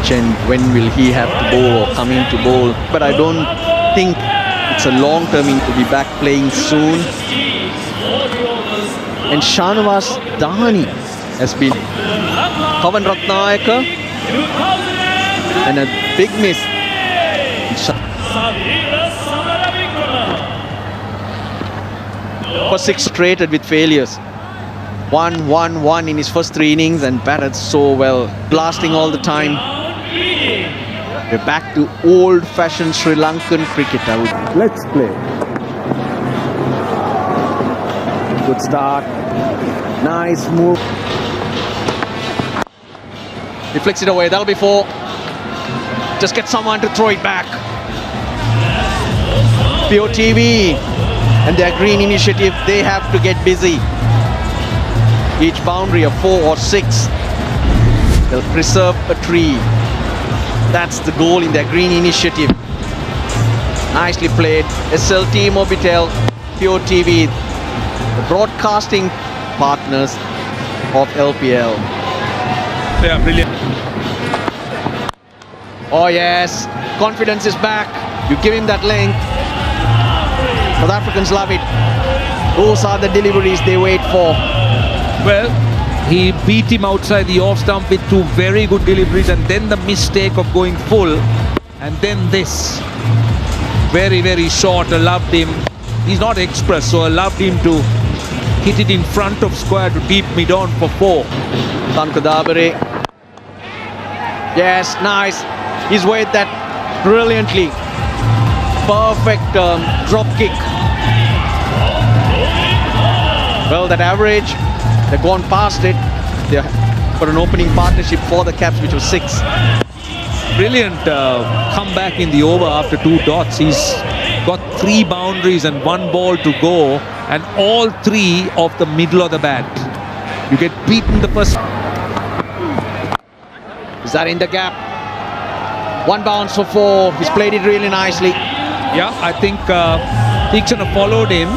mentioned when will he have to bowl or coming to bowl, but I don't think it's a long term to be back playing soon. And Shanavas Dhani has been Kavan Ratnayaka and a big miss. For 6 straight with failures. 1-1-1 in his first 3 innings and batted so well, blasting all the time. We're back to old-fashioned Sri Lankan cricket. Let's play. Good start. Nice move. He flicks it away. That'll be 4. Just get someone to throw it back. POTV and their green initiative, they have to get busy. Each boundary of 4 or 6, they'll preserve a tree. That's the goal in their green initiative. Nicely played. SLT Mobitel, POTV, the broadcasting partners of LPL. They are brilliant. Oh yes, confidence is back. You give him that length. South Africans love it. Those are the deliveries they wait for. Well, he beat him outside the off stump with 2 very good deliveries, and then the mistake of going full, and then this. Very, very short. I loved him. He's not express, so I loved him to hit it in front of square to deep mid on for 4. Lanka Dabare. Yes, nice. He's weighed that brilliantly. Perfect drop kick. Well, that average, they've gone past it. They've got an opening partnership for the Caps, which was 6. Brilliant comeback in the over after 2 dots. He's got 3 boundaries and 1 ball to go, and all 3 of the middle of the bat. You get beaten the first. Is that in the gap? 1 bounce for 4. He's played it really nicely. Yeah, I think Tikshana followed him,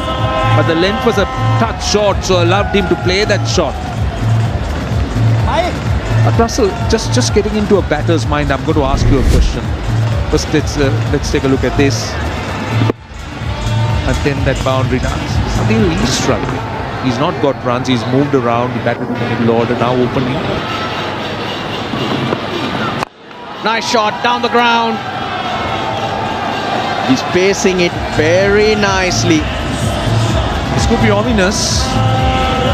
but the length was a touch short, so I loved him to play that shot. But Russell, just getting into a batter's mind, I'm going to ask you a question. First, let's take a look at this. And then that boundary dance. Still, he's struggling. He's not got runs. He's moved around. He batted in the middle order. Now opening. Nice shot down the ground. He's pacing it very nicely. This could be ominous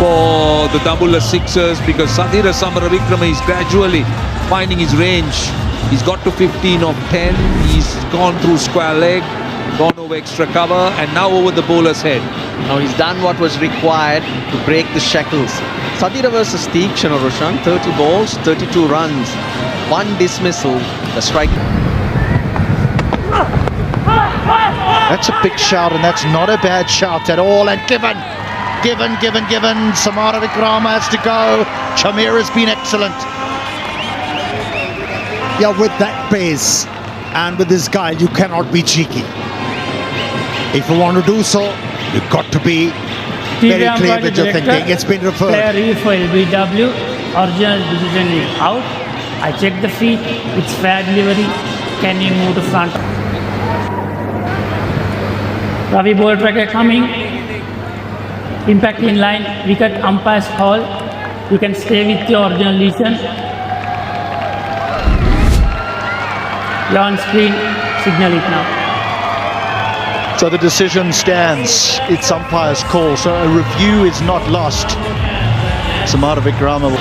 for the Dambulla Sixers, because Sadira Samaravikrama is gradually finding his range. He's got to 15 of 10. He's gone through square leg, gone over extra cover, and now over the bowler's head. Now he's done what was required to break the shackles. Sadira versus Tikshana, Roshan, 30 balls, 32 runs, 1 dismissal, the strike. That's a big shout, and that's not a bad shout at all. And given. Samara Vikrama has to go. Chamir has been excellent. Yeah, with that pace and with this guy, you cannot be cheeky. If you want to do so, you've got to be very clear with your thinking. It's been referred. Player E for LBW. Original decision is out. I checked the feet. It's fair delivery. Can you move to front? Ravi ball tracker coming. Impact in line. Wicket umpire's call. You can stay with your original decision. You're on screen. Signal it now. So the decision stands. It's umpire's call, so a review is not lost. Samara Vikrama.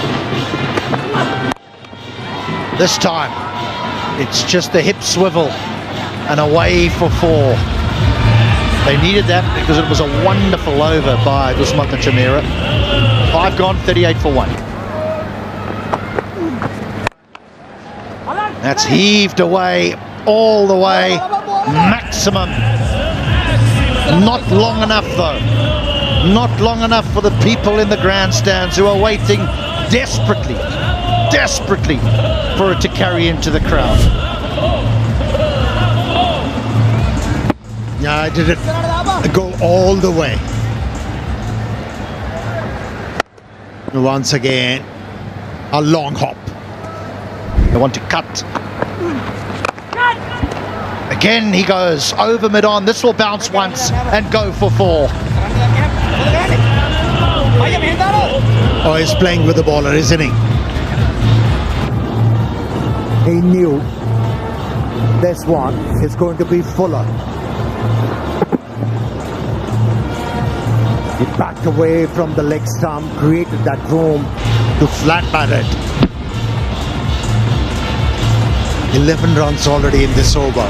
This time, it's just the hip swivel and away for 4. They needed that because it was a wonderful over by Dusmata Chamira. 5 gone, 38 for 1. That's heaved away, all the way, maximum. Not long enough though. Not long enough for the people in the grandstands who are waiting desperately for it to carry into the crowd. Yeah, I did it go all the way. Once again, a long hop. They want to cut Again he goes over mid-on. This will bounce once and go for 4. Oh, he's playing with the baller, isn't he? He knew this one is going to be fuller. He backed away from the leg stump, created that room to flat bat it. 11 runs already in this over.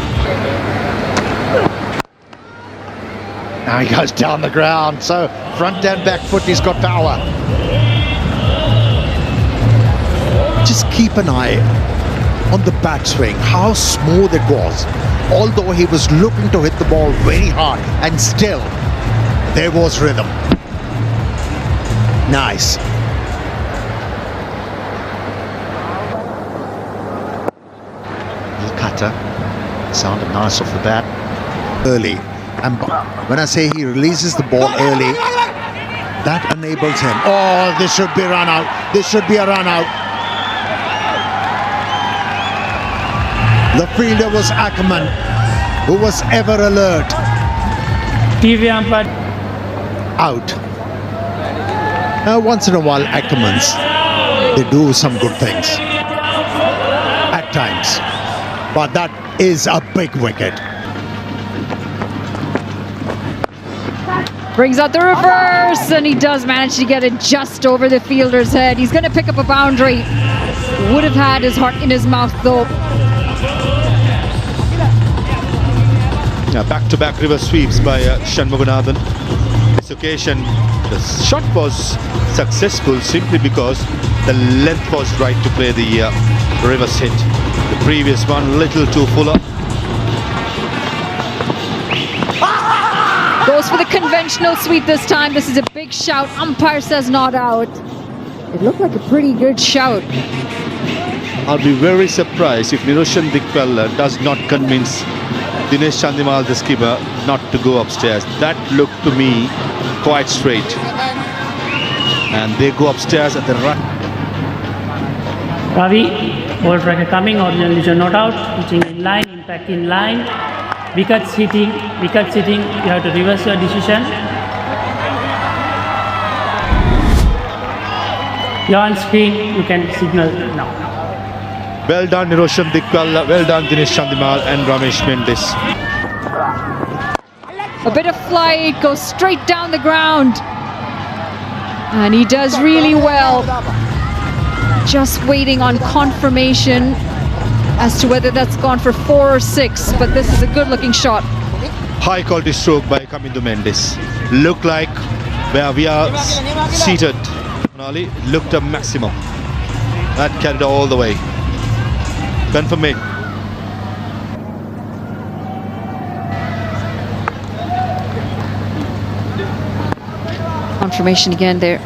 Now he goes down the ground, so front and back foot, he's got power. Just keep an eye on the bat swing, how smooth it was. Although he was looking to hit the ball very hard, and still there was rhythm. Nice. Little cutter, sounded nice off the bat. Early. And when I say he releases the ball early, that enables him. Oh, this should be run out. This should be a run out. The fielder was Ackerman, who was ever alert. TV umpire. Out. Now, once in a while, Ackermans, they do some good things at times, but that is a big wicket. Brings out the reverse, and he does manage to get it just over the fielder's head. He's going to pick up a boundary. Would have had his heart in his mouth, though. Back-to-back reverse sweeps by Shanmuganathan. This occasion, the shot was successful simply because the length was right to play the reverse hit. The previous one, little too fuller. Goes for the conventional sweep this time. This is a big shout. Umpire says not out. It looked like a pretty good shout. I'll be very surprised if Niroshan Dikpal does not convince Dinesh Chandimal, the skipper, not to go upstairs. That looked to me quite straight. And they go upstairs at the right. Ravi, ball tracker coming, original not out, pitching in line, impact in line. Wickets hitting, you have to reverse your decision. You're on screen, you can signal now. Well done Niroshan Dikpal, well done Dinesh Chandimal and Ramesh Mendes. A bit of flight, goes straight down the ground. And he does really well. Just waiting on confirmation as to whether that's gone for 4 or 6, but this is a good looking shot. High quality stroke by Kamindu Mendes. Look like where we are seated, Monali, looked a maximum. That carried all the way. Confirmation. Confirmation again there.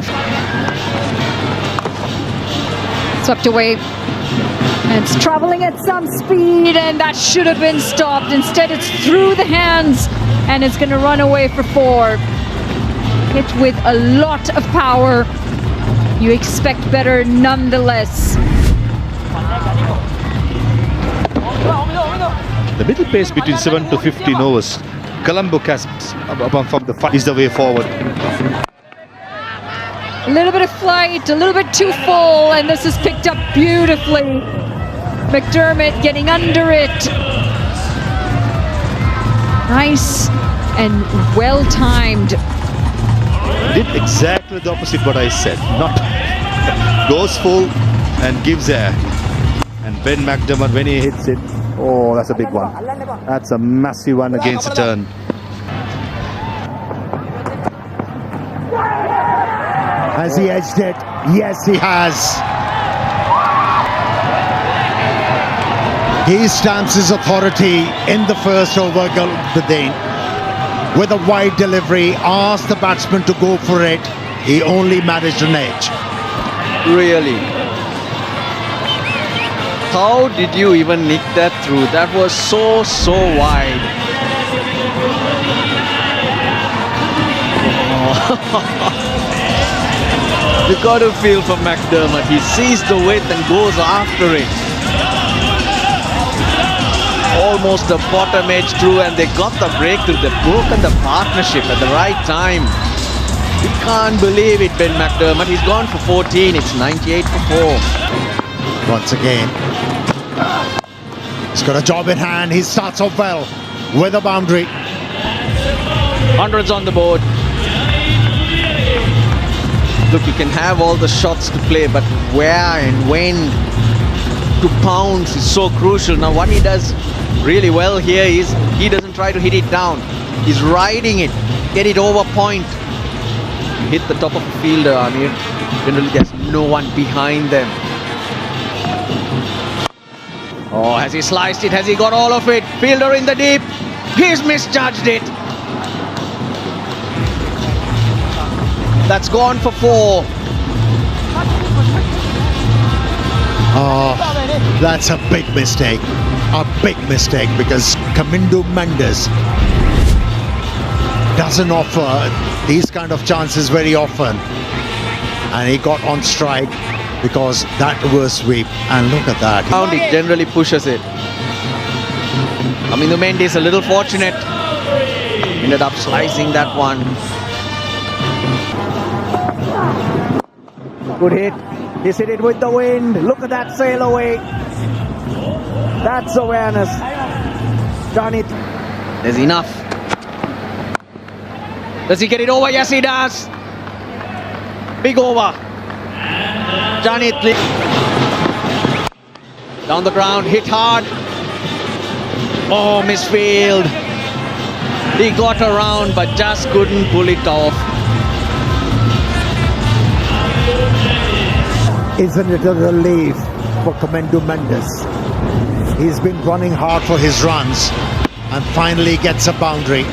Swept away. And it's traveling at some speed, and that should have been stopped. Instead, it's through the hands, and it's going to run away for 4. Hit with a lot of power. You expect better nonetheless. The middle pace between 7 to 15 overs. Colombo Kaps from the fight is the way forward. A little bit of flight, a little bit too full, and this is picked up beautifully. McDermott getting under it. Nice and well timed. Did exactly the opposite what I said. Not goes full and gives air. And Ben McDermott, when he hits it, oh, that's a big one. That's a massive one against a turn. Has he edged it? Yes, he has. He stamps his authority in the first over, Gulbadin. With a wide delivery, asked the batsman to go for it. He only managed an edge. Really? How did you even nick that through? That was so wide. You got to feel for McDermott. He sees the width and goes after it. Almost almost the bottom edge through, and they got the breakthrough. They've broken the partnership at the right time. You can't believe it, Ben McDermott. He's gone for 14. It's 98 for 4. Once again, he's got a job in hand. He starts off well with a boundary. Hundreds on the board. Look, you can have all the shots to play, but where and when to pounce is so crucial. Now, what he does really well here is he doesn't try to hit it down. He's riding it, get it over point. Hit the top of the fielder, Amir. Generally, there's no one behind them. Oh, has he sliced it? Has he got all of it? Fielder in the deep. He's misjudged it. That's gone for 4. Oh, that's a big mistake. A big mistake, because Kamindu Mendes doesn't offer these kind of chances very often. And he got on strike because that was sweep. And look at that. It generally pushes it. Kamindu Mendes a little fortunate. Ended up slicing that one. Good hit. He's hit it with the wind. Look at that sail away. That's awareness. Done it. There's enough. Does he get it over? Yes, he does. Big over. Done it. Down the ground. Hit hard. Oh, misfield. He got around but just couldn't pull it off. Isn't it a relief for Kamindu Mendes? He's been running hard for his runs and finally gets a boundary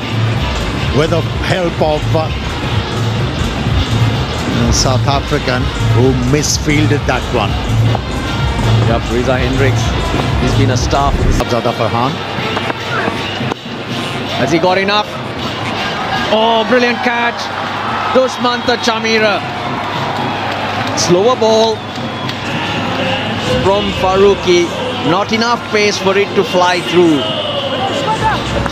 with the help of South African, who misfielded that one. Yep, Riza Hendricks. He's been a star for this. Abzada Farhan. Has he got enough? Oh, brilliant catch. Dushmantha Chamira. Slower ball from Faruqi. Not enough pace for it to fly through.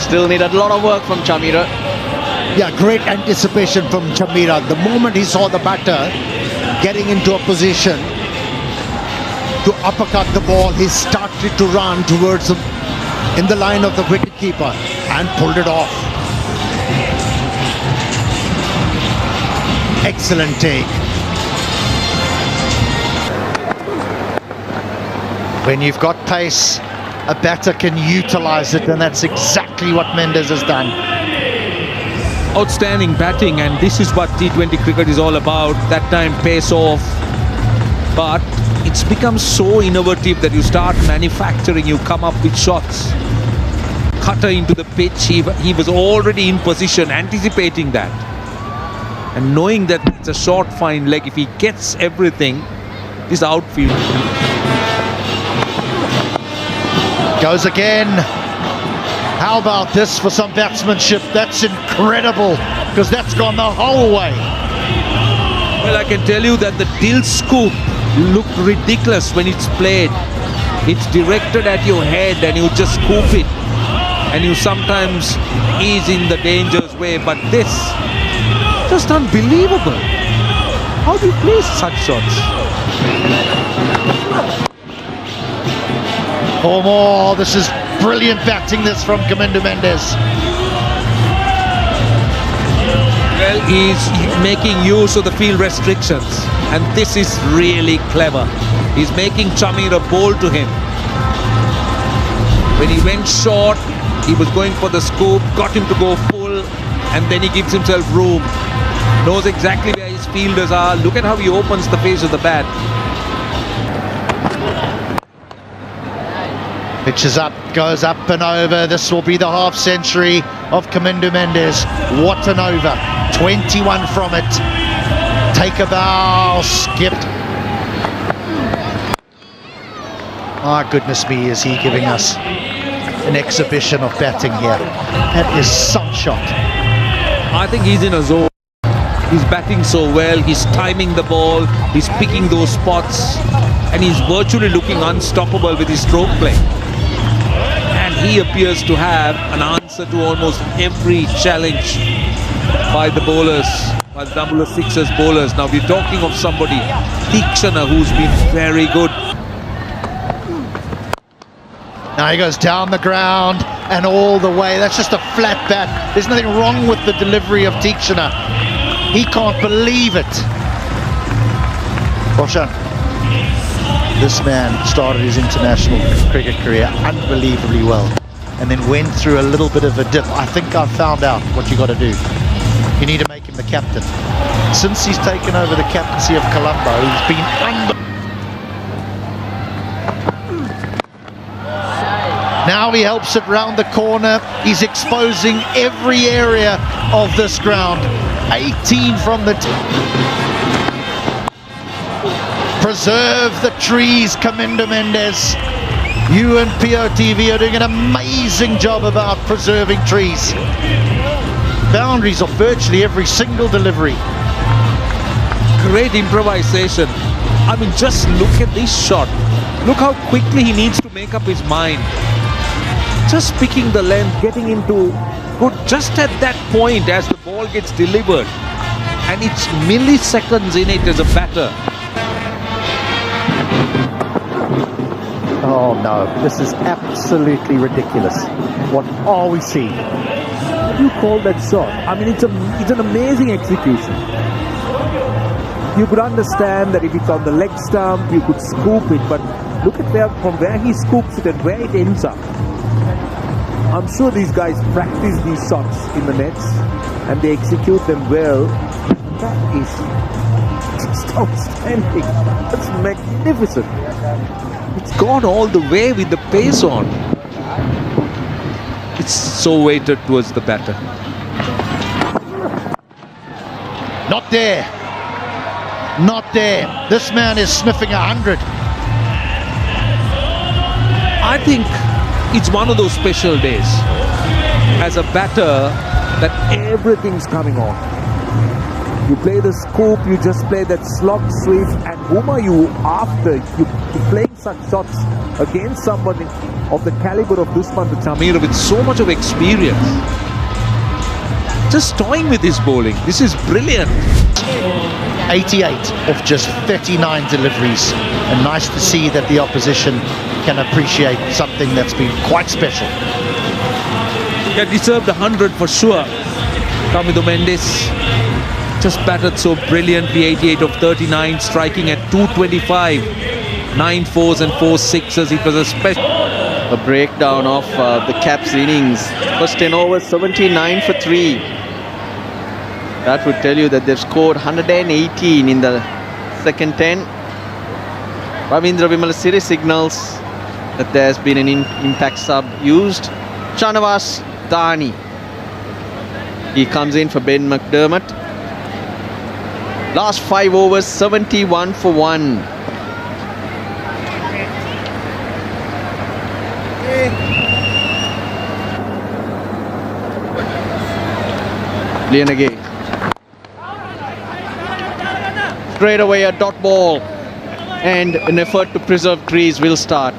Still needed a lot of work from Chamira. Yeah, great anticipation from Chamira. The moment he saw the batter getting into a position to uppercut the ball, he started to run towards him in the line of the wicketkeeper and pulled it off. Excellent take. When you've got pace, a batter can utilize it, and that's exactly what Mendes has done. Outstanding batting, and this is what T20 cricket is all about. That time pace off, but it's become so innovative that you start manufacturing, you come up with shots. Cutter into the pitch, he was already in position, anticipating that. And knowing that it's a short fine leg, if he gets everything, this outfield. Goes again. How about this for some batsmanship? That's incredible, because that's gone the whole way. Well, I can tell you that the Dill scoop looked ridiculous when it's played. It's directed at your head and you just scoop it. And you sometimes ease in the danger's way. But this, just unbelievable. How do you play such shots? 4 more. This is brilliant batting, this from Kamindu Mendes. Well, he's making use of the field restrictions, and this is really clever. He's making Chamira bowl to him. When he went short, he was going for the scoop, got him to go full, and then he gives himself room. Knows exactly where his fielders are. Look at how he opens the face of the bat. Pitch is up, goes up and over. This will be the half century of Kamindu Mendes. What an over. 21 from it. Take a bow, skipped. My goodness me, is he giving us an exhibition of batting here. That is some shot. I think he's in a zone. He's batting so well, he's timing the ball, he's picking those spots, and he's virtually looking unstoppable with his stroke play. And he appears to have an answer to almost every challenge by the bowlers, by the Dambulla Sixers bowlers. Now we're talking of somebody, Tikshana, who's been very good. Now he goes down the ground and all the way. That's just a flat bat. There's nothing wrong with the delivery of Tikshana. He can't believe it. Roshan, this man started his international cricket career unbelievably well and then went through a little bit of a dip. I think I've found out what you got to do. You need to make him the captain. Since he's taken over the captaincy of Colombo, he's been Now he helps it round the corner. He's exposing every area of this ground. 18 from the preserve the trees, Kaminda Mendes. You and POTV are doing an amazing job about preserving trees. Boundaries of virtually every single delivery. Great improvisation. I mean, just look at this shot. Look how quickly he needs to make up his mind. Just picking the length, getting into good just at that point as the ball gets delivered. And it's milliseconds in it as a batter. Oh no, this is absolutely ridiculous. What are we seeing? What do you call that shot? I mean, it's an amazing execution. You could understand that if it's on the leg stump, you could scoop it, but look at from where he scoops it and where it ends up. I'm sure these guys practice these shots in the nets and they execute them well. That is just outstanding. That's magnificent. It's gone all the way with the pace on. It's so weighted towards the batter. Not there. Not there. This man is sniffing 100. I think it's one of those special days as a batter that everything's coming on. You play the scoop, you just play that slog sweep, and whom are you after? You're playing such shots against somebody of the caliber of Dushmantha Chameera with so much of experience. Just toying with his bowling. This is brilliant. 88 of just 39 deliveries, and nice to see that the opposition can appreciate something that's been quite special. Yeah, deserved 100 for sure. Kaminda Mendes just batted so brilliantly, 88 of 39, striking at 225, 9 fours and 4 sixes. It was a special. A breakdown of the Caps innings. First 10 overs, 79 for 3. That would tell you that they've scored 118 in the second 10. Ravindra Vimalasiri signals that there's been an impact sub used. Chanavas Dani. He comes in for Ben McDermott. Last 5 overs, 71 for 1. Lianage. Straight away a dot ball. And an effort to preserve trees will start.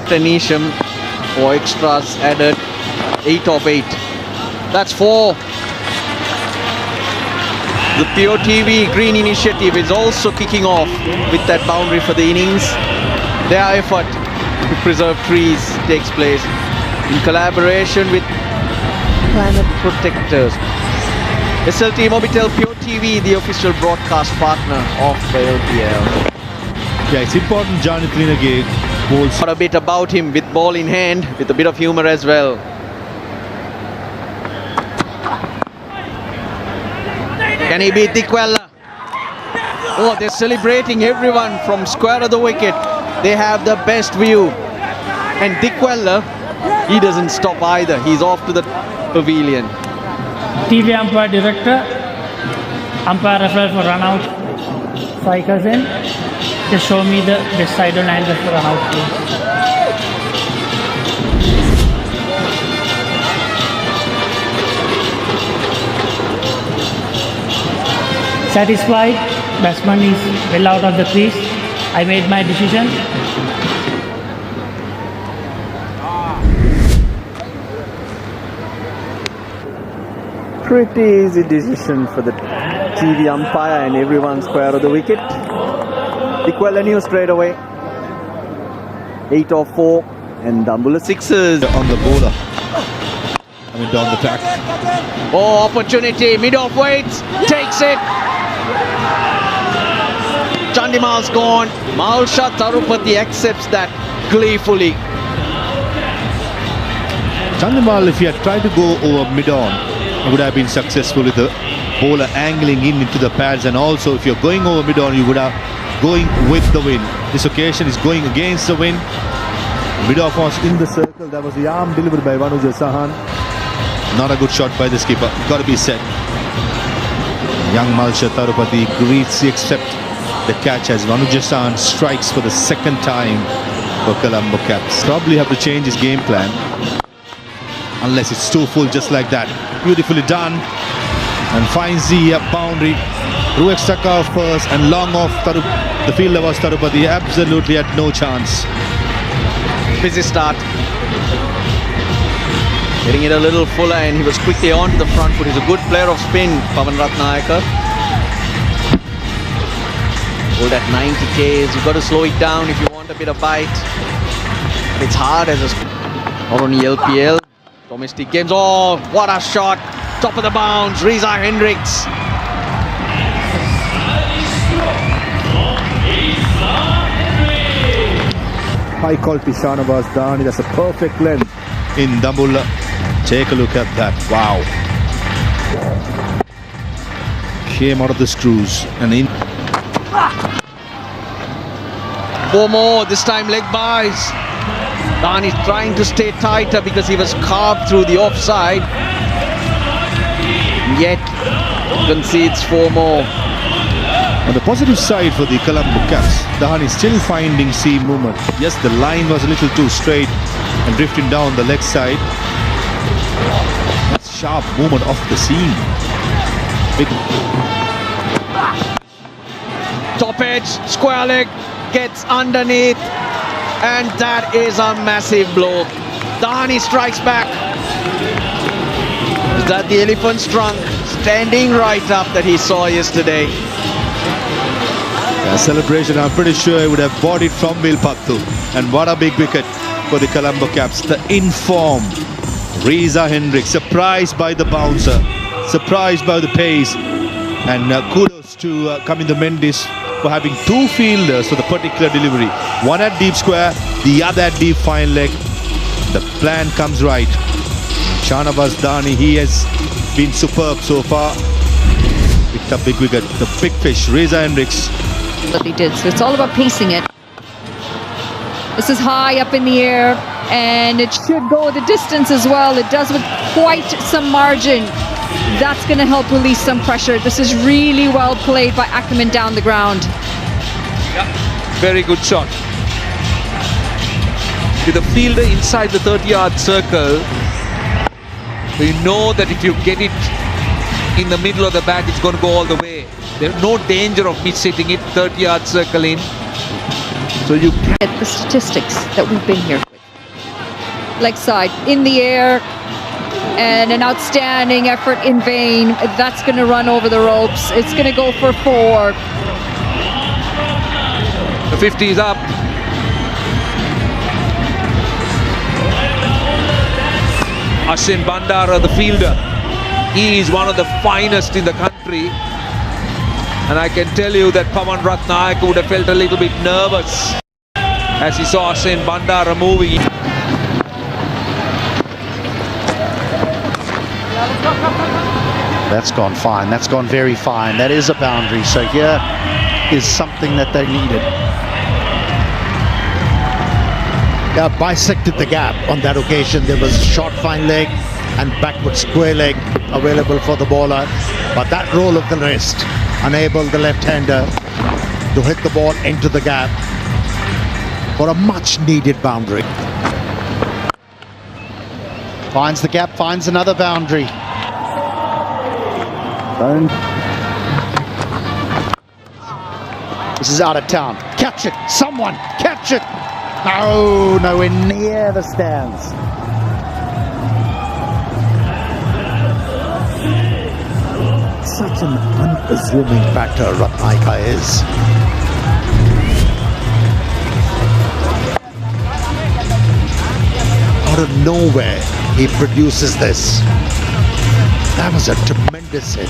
Tenisham for extras added. 8 of 8. That's 4. The POTV Green Initiative is also kicking off with that boundary for the innings. Their effort to preserve trees takes place in collaboration with Planet Protectors. SLT Mobitel POTV, the official broadcast partner of the LPL. Yeah, it's important Janit Linage bowls. Got a bit about him with ball in hand, with a bit of humour as well. Can he beat Dikwella? Oh, they're celebrating everyone from square of the wicket. They have the best view. And Dikwella, he doesn't stop either. He's off to the pavilion. TV umpire director, umpire referral for run out, strikers in. Just show me the best side on line for run out, please. Satisfied, batsman is well out of the crease. I made my decision. Pretty easy decision for the TV umpire, and everyone square of the wicket. Dikwella knew straight away. 8 off 4 and Dambulla 6s. On the bowler. I mean, down the track. Oh, opportunity. Mid-off waits. Takes it. Chandimal's gone. Malsha Tarupati accepts that gleefully. Chandimal, if he had tried to go over mid-on, he would have been successful with the bowler angling into the pads, and also if you're going over mid-on, you would have going with the wind. This occasion is going against the wind. Mid-off was in the circle. That was the arm delivered by Vanuja Sahan. Not a good shot by the skipper. Got to be said. Young Malsha Tarupati greets the accept the catch as Vanuja Sahan strikes for the second time for Colombo Kaps. Probably have to change his game plan. Unless it's too full just like that. Beautifully done. And finds the boundary. Through extra cover first and long off. The fielder was Tarupati. Absolutely had no chance. Busy start. Getting it a little fuller, and he was quickly on to the front foot. He's a good player of spin, Pawan Ratnayaka. Hold at 90 Ks. You've got to slow it down if you want a bit of bite. But it's hard as a... Not only LPL. Domestic games. Oh, what a shot. Top of the bounce. Reza Hendricks. High quality Shahnawaz Dani. That's a perfect length. In Dambulla. Take a look at that. Wow. Came out of the screws and in. 4 more. This time leg buys. Dani trying to stay tighter because he was carved through the offside. Yet concedes 4 more. On the positive side for the Colombo Kaps, Dahani is still finding seam movement. Yes, the line was a little too straight and drifting down the leg side. That's sharp movement off the seam. Big. Top edge, square leg, gets underneath, and that is a massive blow. Dahani strikes back. Is that the elephant's trunk standing right up that he saw yesterday? A celebration, I'm pretty sure he would have bought it from Vilpattu. And what a big wicket for the Colombo Kaps. The informed Reza Hendricks, surprised by the bouncer, surprised by the pace. And kudos to Kaminda Mendis for having 2 fielders for the particular delivery. One at deep square, the other at deep fine leg. The plan comes right. Shahnawaz Dani, he has been superb so far. Picked up big wicket. The big fish, Reza Hendricks. That they did. So it's all about pacing it. This is high up in the air, and it should go the distance as well. It does with quite some margin. That's going to help release some pressure. This is really well played by Ackerman down the ground. Yeah, very good shot. With the fielder inside the 30-yard circle, you know that if you get it in the middle of the bat, it's going to go all the way. There's no danger of miss-hitting it, 30-yard circle in. So you can Get the statistics that we've been here with. Leg side, in the air, and an outstanding effort in vain. That's going to run over the ropes. It's going to go for 4. The 50 is up. Ashwin Bandara, the fielder, he is one of the finest in the country. And I can tell you that Pawan Ratnayaka would have felt a little bit nervous as he saw Ashwin Bandara moving. That's gone fine. That's gone very fine. That is a boundary. So here is something that they needed. Bisected the gap on that occasion. There was short fine leg and backward square leg available for the bowler. But that roll of the wrist enabled the left-hander to hit the ball into the gap for a much-needed boundary. Finds the gap, finds another boundary. This is out of town. Catch it! Someone! Catch it! No, nowhere near the stands. Such an unassuming batter Ratnayaka is. Out of nowhere, he produces this. That was a tremendous hit.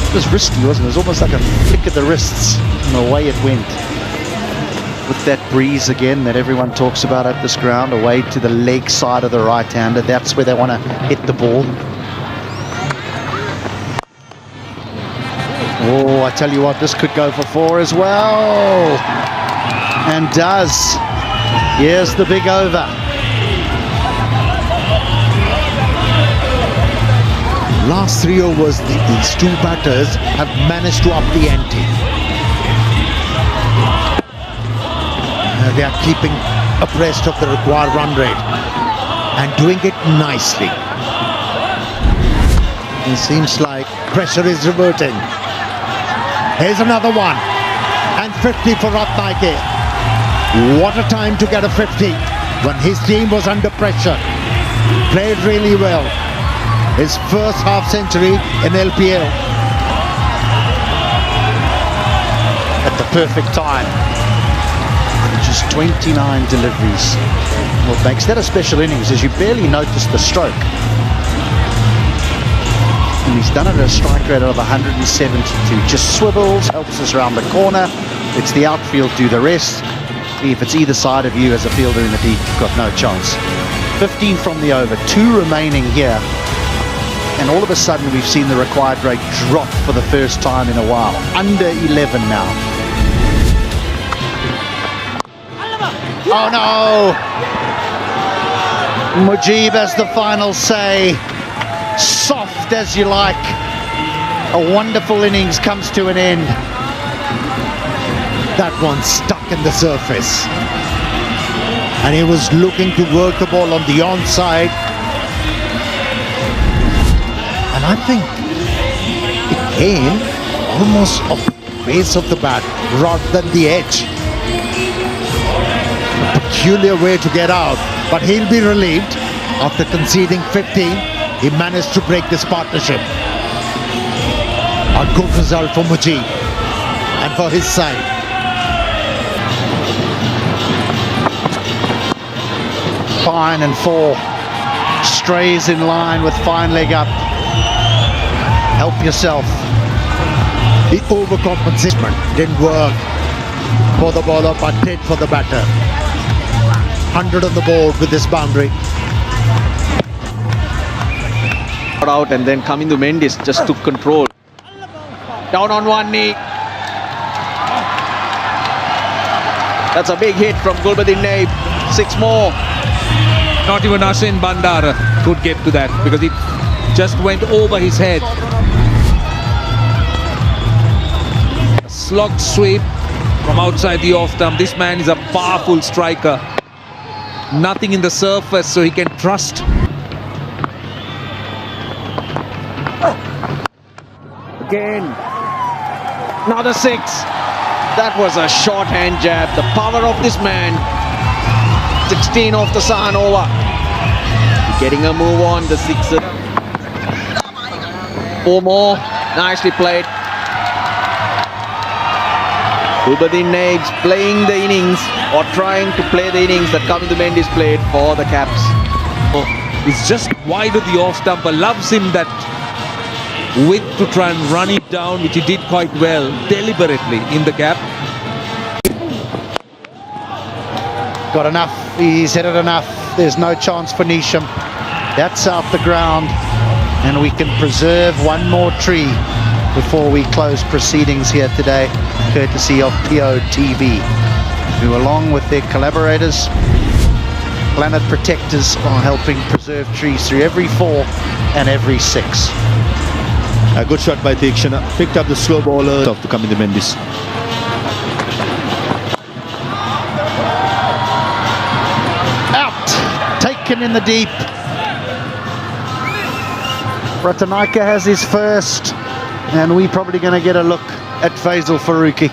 It was risky, wasn't it? It was almost like a flick of the wrists, and away it went. With that breeze again that everyone talks about at this ground, away to the leg side of the right-hander. That's where they want to hit the ball. Oh, I tell you what, this could go for 4 as well. And does. Here's the big over. Last 3 overs, these two batters have managed to up the ante. They are keeping abreast of the required run rate and doing it nicely. It seems like pressure is reverting. Here's another one, and 50 for Ratnayake. What a time to get a 50 when his team was under pressure. Played really well. His first half century in LPL. At the perfect time. Just 29 deliveries. What makes that a special innings is you barely notice the stroke. And he's done it at a strike rate of 172. Just swivels, helps us around the corner. It's the outfield do the rest. If it's either side of you as a fielder in the deep, you've got no chance. 15 from the over, 2 remaining here. And all of a sudden we've seen the required rate drop for the first time in a while. Under 11 now. Oh no! Mujib has the final say. Soft as you like. A wonderful innings comes to an end. That one stuck in the surface. And he was looking to work the ball on the onside. And I think it came almost off the base of the bat rather than the edge. A peculiar way to get out, but he'll be relieved. After conceding 15, he managed to break this partnership. A good result for Mujib and for his side. Fine and 4. Strays in line with fine leg up. Help yourself. The overcompensation didn't work for the bowler, but did for the batter. 100 on the board with this boundary. Out and then coming to Mendes, just took control. Down on one knee. That's a big hit from Gulbuddin Naib. 6 more. Not even Asin Bandara could get to that because it just went over his head. A slog sweep from outside the off stump. This man is a powerful striker. Nothing in the surface, so he can trust. Again. Another 6. That was a shorthand jab. The power of this man. 16 off the Sahan over. Getting a move on the 6. 4 more. Nicely played. Gulbuddin Naib's playing the innings, or trying to play the innings that Colombo Mendes played for the Caps. It's just wide of the off stumper. Loves him that width to try and run it down, which he did quite well deliberately in the gap. Got enough. He's hit it enough. There's no chance for Nisham. That's out the ground. And we can preserve one more tree before we close proceedings here today, courtesy of PO TV, who along with their collaborators, Planet Protectors, are helping preserve trees through every 4 and every 6. A good shot by Tikshana. Picked up the slow bowler of the Colombo Mendes. Out! Taken in the deep. Ratnayake has his first, and we're probably going to get a look at Faisal Farooqi,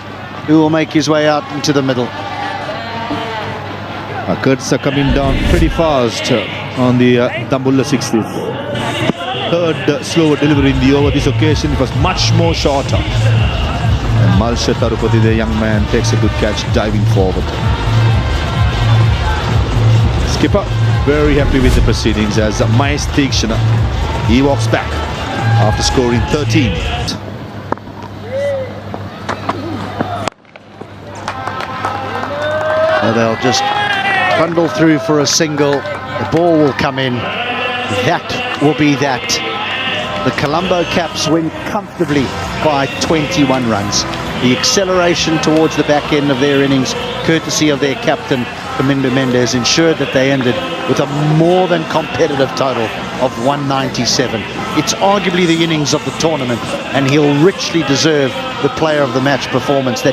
who will make his way out into the middle. Kurds are coming down pretty fast on the Dambulla 60s. third slower delivery in the over. This occasion it was much more shorter. And Malsha Tarupati, the young man, takes a good catch diving forward. Skipper very happy with the proceedings as Mahesh Tikshana, he walks back after scoring 13. They'll just bundle through for a single. The ball will come in. That will be that. The Colombo Kaps win comfortably by 21 runs. The acceleration towards the back end of their innings, courtesy of their captain, Kamindu Mendes, ensured that they ended with a more than competitive total of 197. It's arguably the innings of the tournament, and he'll richly deserve the player of the match performance that he